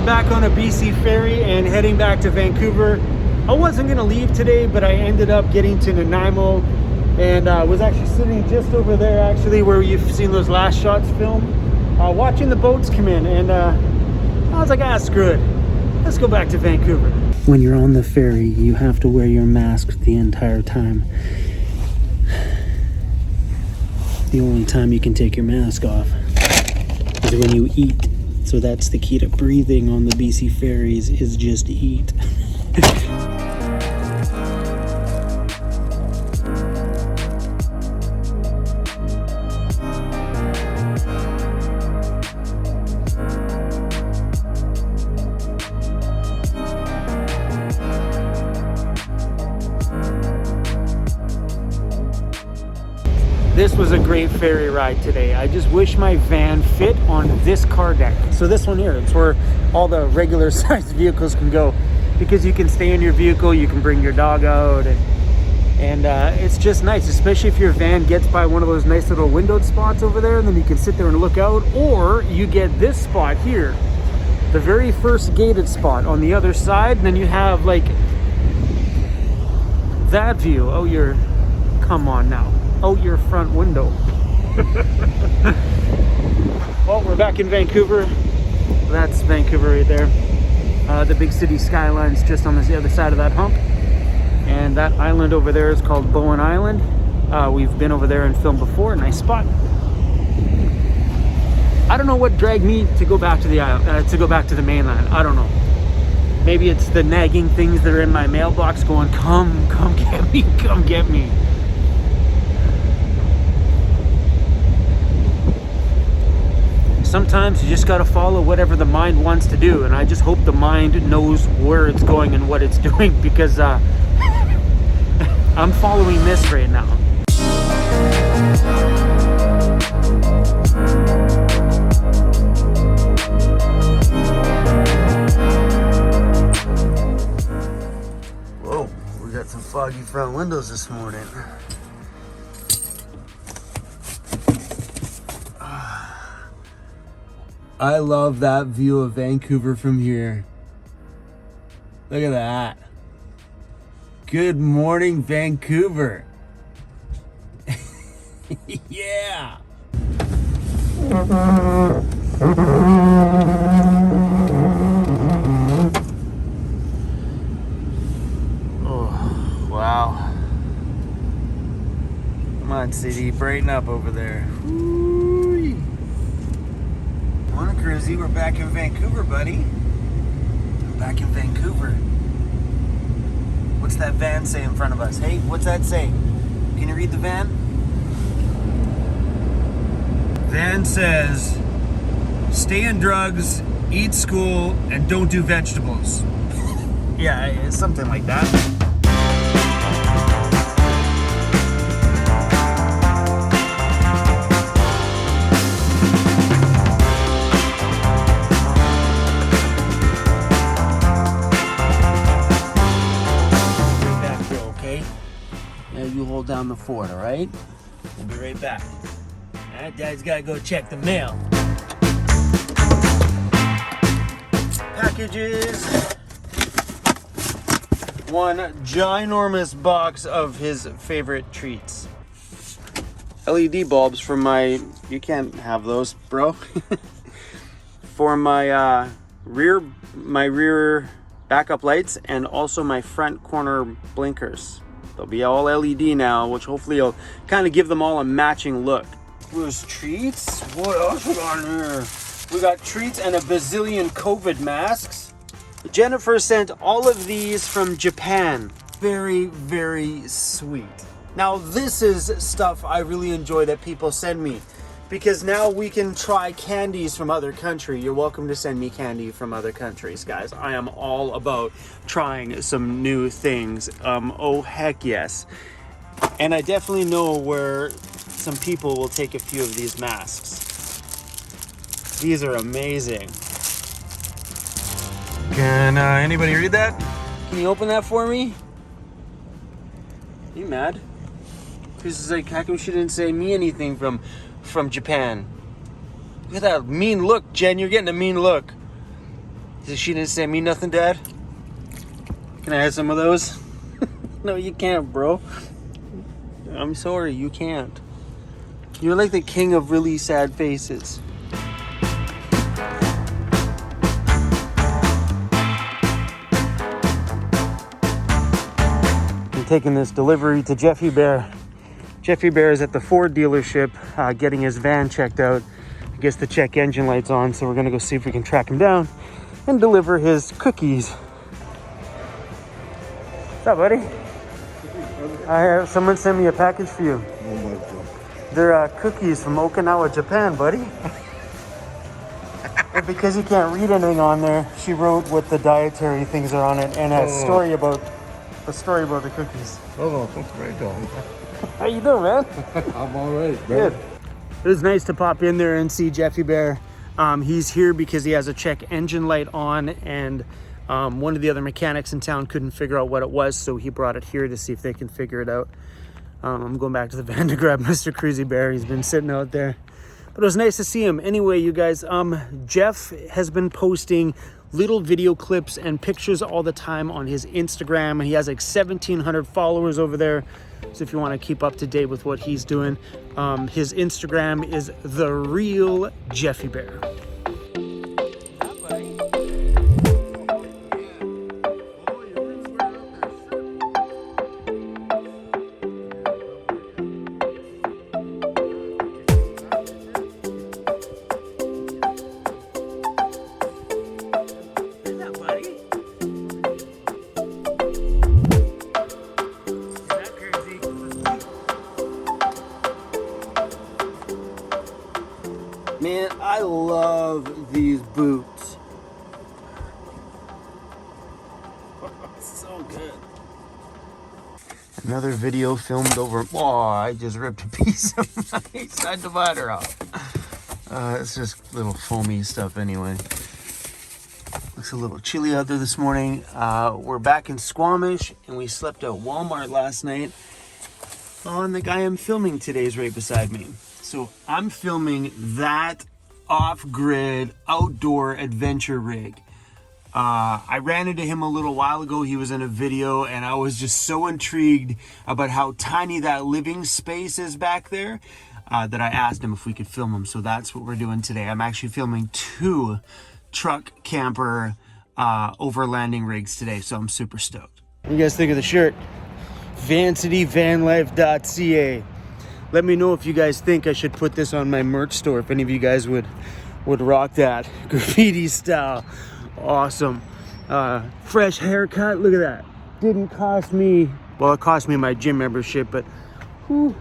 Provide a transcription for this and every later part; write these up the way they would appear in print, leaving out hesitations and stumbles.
we're back on a BC ferry and heading back to Vancouver. I wasn't gonna leave today, but I ended up getting to Nanaimo and was actually sitting just over there, actually, where you've seen those last shots filmed, watching the boats come in, and I was like, screw it, let's go back to Vancouver. When you're on the ferry, you have to wear your mask the entire time. The only time you can take your mask off is when you eat. So that's the key to breathing on the BC ferries, is just eat. This was a great ferry ride today. I just wish my van fit on this car deck. So this one here, it's where all the regular sized vehicles can go, because you can stay in your vehicle, you can bring your dog out, and it's just nice, especially if your van gets by one of those nice little windowed spots over there, and then you can sit there and look out, or you get this spot here, the very first gated spot on the other side, and then you have like that view. Oh, come on now. Out your front window. Well, we're back in Vancouver. That's Vancouver right there. The big city skyline's just on the other side of that hump. And that island over there is called Bowen Island. We've been over there and filmed before. Nice spot. I don't know what dragged me to go back to the island, to go back to the mainland. I don't know. Maybe it's the nagging things that are in my mailbox going, come get me, come get me. Sometimes you just got to follow whatever the mind wants to do, and I just hope the mind knows where it's going and what it's doing, because I'm following this right now. Whoa, we got some foggy front windows this morning. I love that view of Vancouver from here. Look at that. Good morning, Vancouver. Yeah. Oh, wow. Come on, city, brighten up over there. Morning, Cruzy. We're back in Vancouver, buddy. We're back in Vancouver. What's that van say in front of us? Hey, what's that say? Can you read the van? Van says, stay on drugs, eat school, and don't do vegetables. Yeah, it's something like that. You hold down the fort, all right? We'll be right back. All right, Dad's got to go check the mail. Packages. One ginormous box of his favorite treats. LED bulbs for my... You can't have those, bro. For my rear backup lights, and also my front corner blinkers. They'll be all LED now, which hopefully will kind of give them all a matching look. There's treats. What else we got in here? We got treats and a bazillion COVID masks. Jennifer sent all of these from Japan. Very, very sweet. Now, this is stuff I really enjoy that people send me, because now we can try candies from other countries. You're welcome to send me candy from other countries, guys. I am all about trying some new things. Oh, heck yes. And I definitely know where some people will take a few of these masks. These are amazing. Can anybody read that? Can you open that for me? Are you mad? Chris is like, how come she didn't say me anything from Japan? Look at that mean look, Jen. You're getting a mean look. She didn't send me nothing, Dad? Can I have some of those? No, you can't, bro. I'm sorry, you can't. You're like the king of really sad faces. I'm taking this delivery to Jeffy Bear. Jeffy Bear is at the Ford dealership getting his van checked out. I guess the check engine light's on, so we're gonna go see if we can track him down and deliver his cookies. What's up, buddy? I have someone sent me a package for you. Oh my God. They're cookies from Okinawa, Japan, buddy. And because you can't read anything on there, she wrote what the dietary things are on it and a story about the cookies. Oh, that's great, John. How you doing, man? I'm all right. Good. It was nice to pop in there and see Jeffy Bear. He's here because he has a check engine light on, and one of the other mechanics in town couldn't figure out what it was, so he brought it here to see if they can figure it out. I'm going back to the van to grab Mr. Cruzy Bear. He's been sitting out there. But it was nice to see him. Anyway, you guys, Jeff has been posting little video clips and pictures all the time on his Instagram, and he has like 1,700 followers over there. So if you want to keep up to date with what he's doing, his Instagram is The Real Jeffy Bear. Man, I love these boots. So good. Another video filmed over. Oh, I just ripped a piece of my side divider off. It's just little foamy stuff anyway. Looks a little chilly out there this morning. We're back in Squamish, and we slept at Walmart last night. And the guy I'm filming today is right beside me. So I'm filming that off-grid outdoor adventure rig. I ran into him a little while ago. He was in a video, and I was just so intrigued about how tiny that living space is back there that I asked him if we could film him. So that's what we're doing today. I'm actually filming 2 truck camper overlanding rigs today, so I'm super stoked. What do you guys think of the shirt? vanlife.ca. Let me know if you guys think I should put this on my merch store, if any of you guys would rock that graffiti style. Awesome. Fresh haircut. Look at that. Didn't cost me, well, it cost me my gym membership, but whew,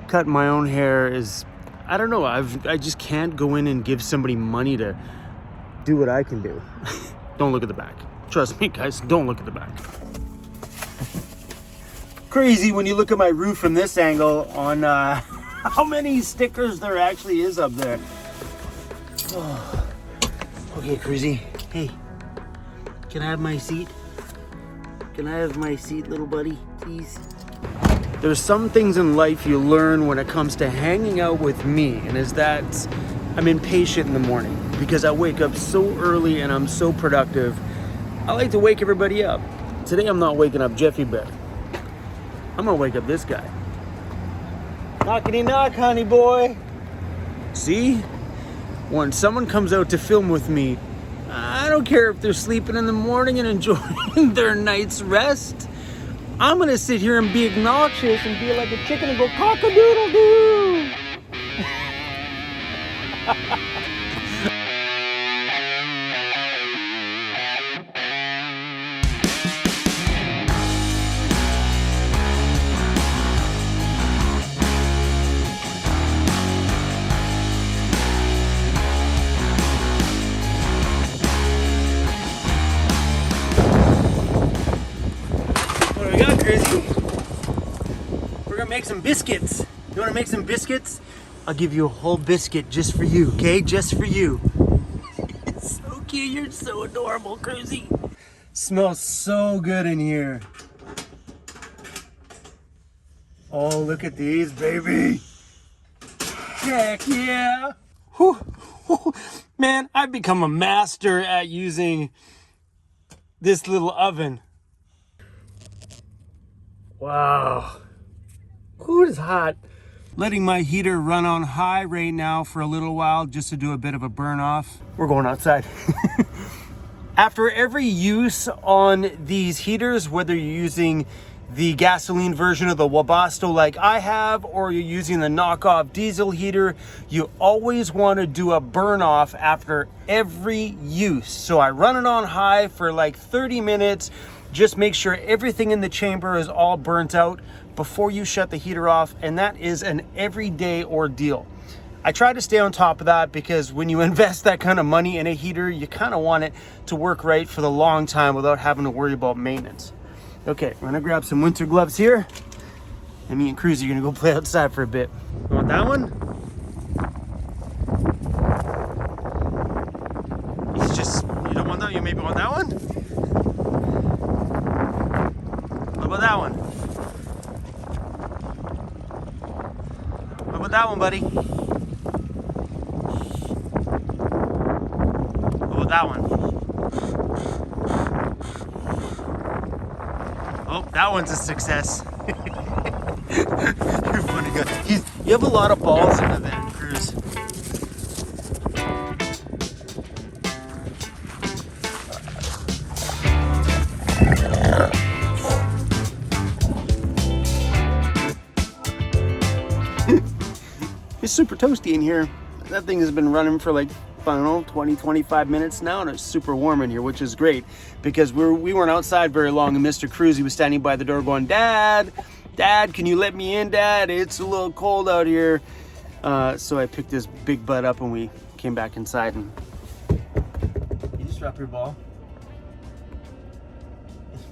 cutting my own hair is, I don't know, I just can't go in and give somebody money to do what I can do. Don't look at the back. Trust me, guys, don't look at the back. Crazy when you look at my roof from this angle on how many stickers there actually is up there. Oh. Okay, Crazy. Hey, can I have my seat? Can I have my seat, little buddy, please? There's some things in life you learn when it comes to hanging out with me, and is that I'm impatient in the morning because I wake up so early and I'm so productive. I like to wake everybody up. Today I'm not waking up Jeffy Bear. I'm gonna wake up this guy. Knockity knock, honey boy. See? When someone comes out to film with me, I don't care if they're sleeping in the morning and enjoying their night's rest. I'm gonna sit here and be obnoxious and be like a chicken and go cock-a-doodle-doo. We're gonna make some biscuits. You wanna make some biscuits? I'll give you a whole biscuit just for you, okay? Just for you. It's so cute, you're so adorable, Cruzy. Smells so good in here. Oh, look at these, baby. Heck yeah. Whew. Man, I've become a master at using this little oven. Wow. Ooh, it is hot. Letting my heater run on high right now for a little while just to do a bit of a burn off. We're going outside. After every use on these heaters, whether you're using the gasoline version of the Webasto like I have, or you're using the knockoff diesel heater, you always want to do a burn off after every use. So I run it on high for like 30 minutes. Just make sure everything in the chamber is all burnt out before you shut the heater off, and that is an everyday ordeal. I try to stay on top of that because when you invest that kind of money in a heater, you kind of want it to work right for the long time without having to worry about maintenance. Okay, we're gonna grab some winter gloves here, and me and Cruz are gonna go play outside for a bit. You want that one? He's just, you don't want that? You maybe want that one? What about that one? What about that one, buddy? What about that one? Oh, that one's a success. You're funny guy. You have a lot of balls in the van, Cruz. It's super toasty in here. That thing has been running for like, I don't know, 20, 25 minutes now, and it's super warm in here, which is great because we weren't outside very long, and Mr. Cruz, he was standing by the door going, Dad, can you let me in, Dad? It's a little cold out here. So I picked this big butt up and we came back inside. And you just drop your ball.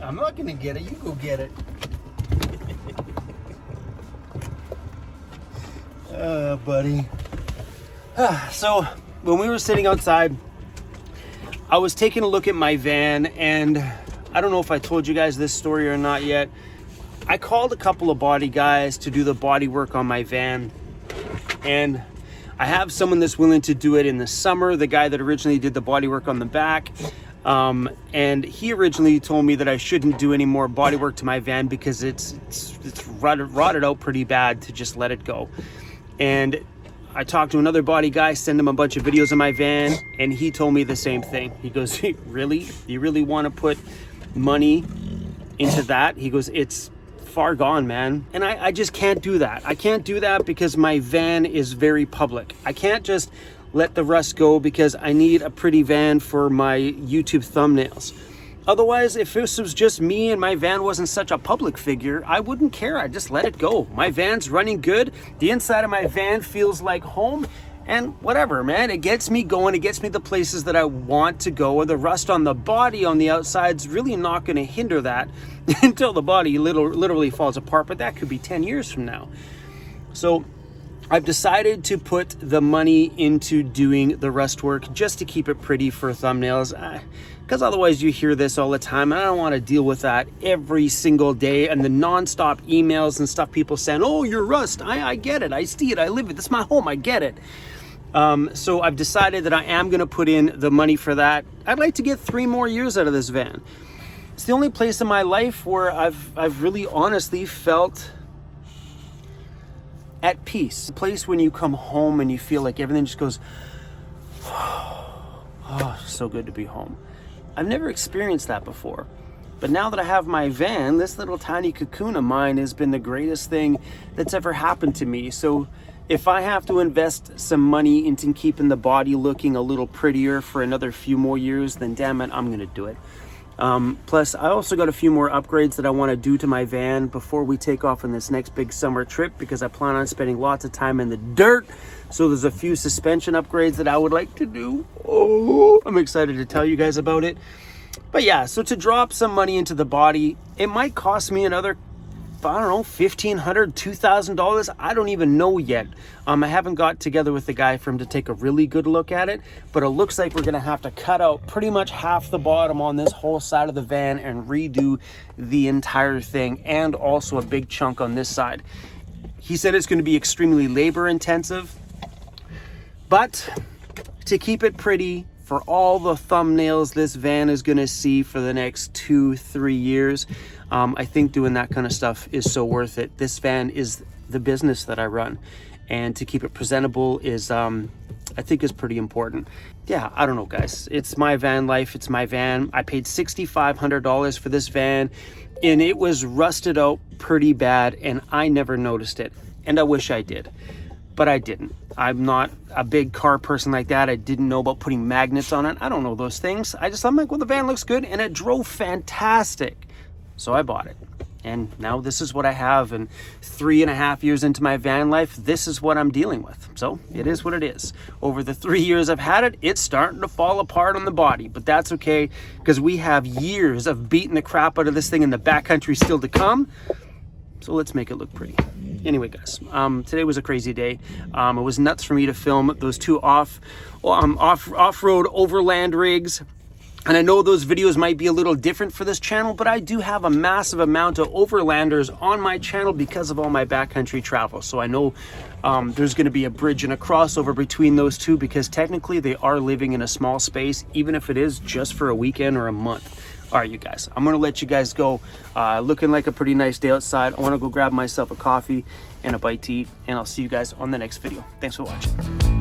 I'm not gonna get it, you go get it. Buddy. So when we were sitting outside, I was taking a look at my van, and I don't know if I told you guys this story or not yet. I called a couple of body guys to do the body work on my van, and I have someone that's willing to do it in the summer, the guy that originally did the body work on the back. And he originally told me that I shouldn't do any more body work to my van because it's rotted out pretty bad to just let it go. And I talked to another body guy, sent him a bunch of videos of my van, and he told me the same thing. He goes, really? You really want to put money into that? He goes, it's far gone, man. And I just can't do that. I can't do that because my van is very public. I can't just let the rust go because I need a pretty van for my YouTube thumbnails. Otherwise, if this was just me and my van wasn't such a public figure, I wouldn't care. I'd just let it go. My van's running good. The inside of my van feels like home, and whatever, man. It gets me going. It gets me the places that I want to go. Or the rust on the body on the outside's really not going to hinder that until the body literally falls apart. But that could be 10 years from now. So I've decided to put the money into doing the rust work just to keep it pretty for thumbnails. Because otherwise you hear this all the time, and I don't want to deal with that every single day, and the non-stop emails and stuff people saying, oh, you're rust. I get it. I see it. I live it. This is my home. I get it. So I've decided that I am going to put in the money for that. I'd like to get 3 more years out of this van. It's the only place in my life where I've really honestly felt at peace. A place when you come home and you feel like everything just goes, oh, so good to be home. I've never experienced that before. But now that I have my van, this little tiny cocoon of mine has been the greatest thing that's ever happened to me. So if I have to invest some money into keeping the body looking a little prettier for another few more years, then damn it, I'm gonna do it. Plus, I also got a few more upgrades that I want to do to my van before we take off on this next big summer trip, because I plan on spending lots of time in the dirt. So there's a few suspension upgrades that I would like to do. Oh, I'm excited to tell you guys about it. But yeah, so to drop some money into the body, it might cost me another, I don't know, $1,500, $2,000. I don't even know yet. I haven't got together with the guy for him to take a really good look at it, but it looks like we're gonna have to cut out pretty much half the bottom on this whole side of the van and redo the entire thing, and also a big chunk on this side. He said it's gonna be extremely labor intensive, but to keep it pretty for all the thumbnails this van is gonna see for the next 2-3 years. I think doing that kind of stuff is so worth it. This van is the business that I run, and to keep it presentable is I think is pretty important. Yeah, I don't know, guys. It's my van life. It's my van. I paid $6,500 for this van, and it was rusted out pretty bad, and I never noticed it. And I wish I did, but I didn't. I'm not a big car person like that. I didn't know about putting magnets on it. I don't know those things. I'm like, well, the van looks good, and it drove fantastic. So I bought it. And now this is what I have, and 3.5 years into my van life, this is what I'm dealing with. So it is what it is. Over the 3 years I've had it, it's starting to fall apart on the body, but that's okay, because we have years of beating the crap out of this thing in the backcountry still to come. So let's make it look pretty. Anyway, guys, today was a crazy day. It was nuts for me to film those two off-road overland rigs. And I know those videos might be a little different for this channel, but I do have a massive amount of overlanders on my channel because of all my backcountry travel. So I know there's going to be a bridge and a crossover between those two, because technically they are living in a small space, even if it is just for a weekend or a month. All right, you guys, I'm going to let you guys go. Looking like a pretty nice day outside. I want to go grab myself a coffee and a bite to eat, and I'll see you guys on the next video. Thanks for watching.